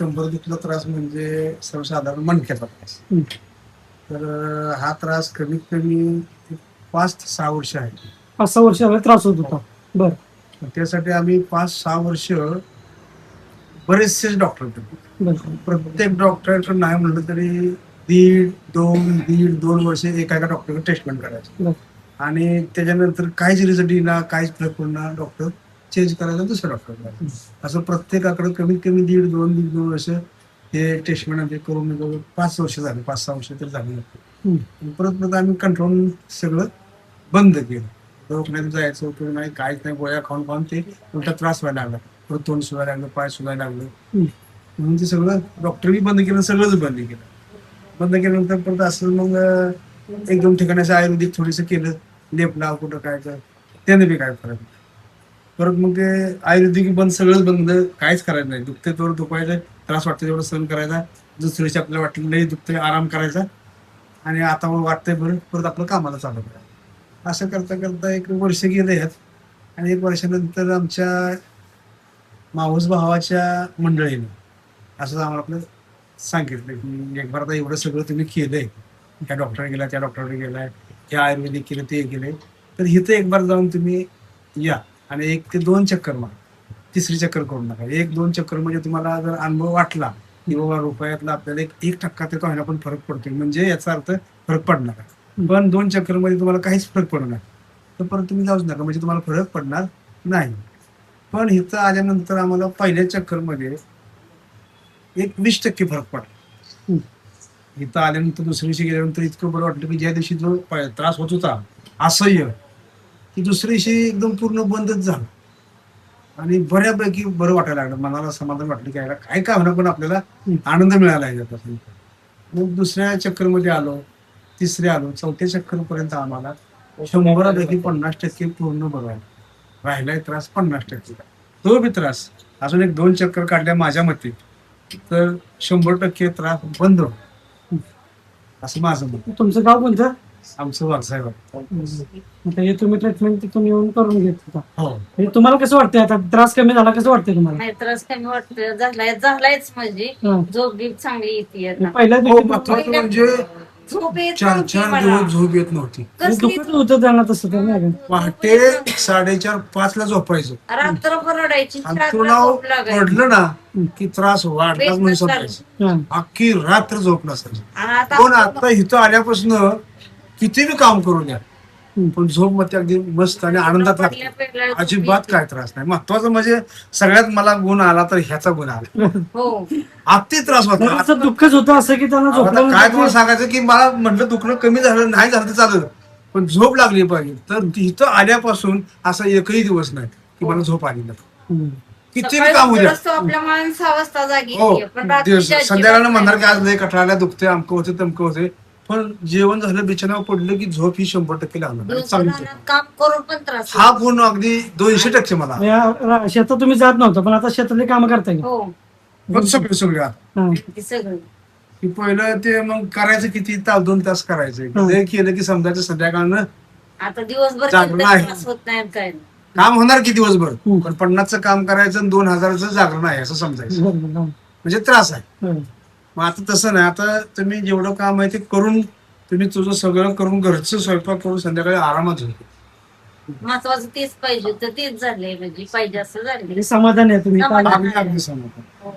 कंबरदुखीचा त्रास म्हणजे सर्वसाधारण मणक्याचा त्रास. तर हा त्रास कमीत कमी 5 ते 6 वर्ष आहे. 5-6 वर्ष झाले त्रास होत होता. बर. त्यासाठी आम्ही 5-6 वर्ष बरेचसे डॉक्टर होते. बर. प्रत्येक डॉक्टरकडे नाही म्हणलं तरी दीड-दोन वर्ष एका डॉक्टरकडे ट्रीटमेंट करायचं. बर. आणि त्याच्यानंतर काहीच रिझल्ट येईना, काहीच फरक पडणार, डॉक्टर चेंज करायचा दुसऱ्या डॉक्टर. असं प्रत्येकाकडे कमीत कमी दीड-दोन वर्ष हे ट्रीटमेंट आमचे करून 5 वर्ष झाले, 5-6 वर्ष तरी झाली. परत आम्ही कंट्रोल सगळं बंद केलं. दवाखान्यात जायचं होतं नाही, काहीच नाही, गोळ्या खाऊन खाऊन ते उलटा त्रास व्हायला लागला. परत तोंड सुधायला लागलं, पाय सुधायला लागलं. म्हणून ते सगळं डॉक्टर बी बंद केलं, सगळंच बंद केलं. बंद केल्यानंतर परत असं मग 1-2 ठिकाणी असं आयुर्वेदिक थोडंसं केलं, लेप लाव कुठं काय तर त्याने बी काय फरक नाही. परत मग ते आयुर्वेदिक बंद, सगळंच बंद, काहीच करायचं नाही. दुखते तेवढं दुखायचं, त्रास वाटतं तेवढं सहन करायचा, दुसऱ्याशी आपल्याला वाटलं नाही दुखते आराम करायचा आणि आता मग वाटतंय बरं, परत आपलं कामाला चालू करायचं. असं करता करता 1 वर्ष गेलं ह्यात. आणि 1 वर्षानंतर आमच्या मावस भावाच्या मंडळीनं असं आम्हाला आपलं सांगितलं की एक बार आता एवढं सगळं तुम्ही केलंय, ह्या डॉक्टरने गेला, त्या डॉक्टरने गेलाय, हे आयुर्वेदिक केलं, ते केलंय, तर इथं एक बार जाऊन तुम्ही या आणि 1 ते 2 चक्कर मारा, 3री चक्कर करू नका. 1-2 चक्कर म्हणजे तुम्हाला जर अनुभव वाटला की बाबा रुपयातला आपल्याला 1% ते का पण फरक पडतोय, म्हणजे याचा अर्थ फरक पडणार. पण 2 चक्करमध्ये तुम्हाला काहीच फरक पडणार तर परत तुम्ही जाऊच नका, म्हणजे तुम्हाला फरक पडणार नाही. पण इथं आल्यानंतर आम्हाला पहिल्या चक्करमध्ये 20% फरक पडला. इथं आल्यानंतर दुसऱ्या दिवशी गेल्यानंतर इतकं बरं वाटलं की ज्या दिवशी जो त्रास होत होता असह्य, की दुसऱ्या दिवशी एकदम पूर्ण बंदच झालं आणि बऱ्यापैकी बरं वाटायला लागलं. मनाला समाधान वाटलं की याला काय का होणार, पण आपल्याला आनंद मिळाला याच्यापासून. मग दुसऱ्या चक्करमध्ये आलो, 3री आलो, 4थ्या चक्करपर्यंत आम्हाला 100पैकी 50% पूर्ण बरं आहे. राहिलाय त्रास 50%. तो बी त्रास अजून 1-2 चक्कर काढल्या माझ्या मते तर 100% त्रास बंद होईल असं माझं मत. तुमचं गाव कोणतं? आमचं वाघसाहेब. आता हे तुम्ही ट्रीटमेंट तिथून येऊन करून घेत होता. हो. हे तुम्हाला कसं वाटतंय आता? त्रास कमी झाला, कसं वाटतंय तुम्हाला? नाही, त्रास कमी वाटतोय, झालायच म्हणजे झोप बीप चांगली येते आता. पहिल्या हो, दिवशी महत्वाचं म्हणजे झोप येत 4 दिवस झोप येत नव्हती. दुखत होतं त्यांना तसं तर नाही का? पहाटे 4:30-5 ला झोपायचं रात्रभर रडायची, आणि रात्र तुला झोप लागायची. पडलं ना की त्रास वाढलाच म्हणून समजायचं. हा. अख्खी रात्र झोप नसायची. आणि आता पण आता इथं आल्यापासून किती बी काम करू द्या पण झोप मध्ये अगदी मस्त आणि आनंदात लागते. अजिबात काय त्रास नाही. महत्वाचं म्हणजे सगळ्यात मला गुण आला तर ह्याचा गुण आला. हो, अति त्रास होता. असं दुःखच होतं असं की त्यांना आता काय तुम्हाला झोपलं सांगायचं की मला म्हटलं दुखणं कमी झालं नाही झालं तर चालेल, पण झोप लागली पाहिजे. तर इथं आल्यापासून असा एकही दिवस नाही की मला झोप आली नाही. किती बी काम होऊ द्या. आपल्या मनाने 6 वाजता जागी हो, येते, पण रात्रीच्या संध्याकाळला अजिबात म्हणणार की नाही. आज लय कटाळाला दुखते, अमकं होते तमकं होते, पण जेवण झालं बिछाण्यावर पडलं की झोप ही 100% लागणार. चांगली झोप. दिवसभरात काम करून पण त्रास हा गुण अगदी 200% मला. शेतात तुम्ही जात नव्हतं, पण आता शेतातली कामं करता येईल. हो, पण सगळं ते सगळं की पहिलं ते मग करायचं किती 2 तास करायचं. ते केलं की समजायचं संध्याकाळनं आता दिवसभर जागरण केलं आहे. त्रास होत नाही काय नाही. काम होणार की दिवसभर, पण 50चं काम करायचं आणि 2000चं जागरण आहे असं समजायचं, बरोबर. म्हणजे त्रास आहे. हो. मग आता तसं नाही. आता तुम्ही जेवढं काम आहे ते करून तुम्ही तुझं सगळं करून घरचं स्वयंपाक करून संध्याकाळी आरामात होईल. महत्वाचं तेच पाहिजे, तर तेच झालंय, म्हणजे पाहिजे असं झालंय. हे समाधान आहे तुम्ही समाधान. अगदी समाधान.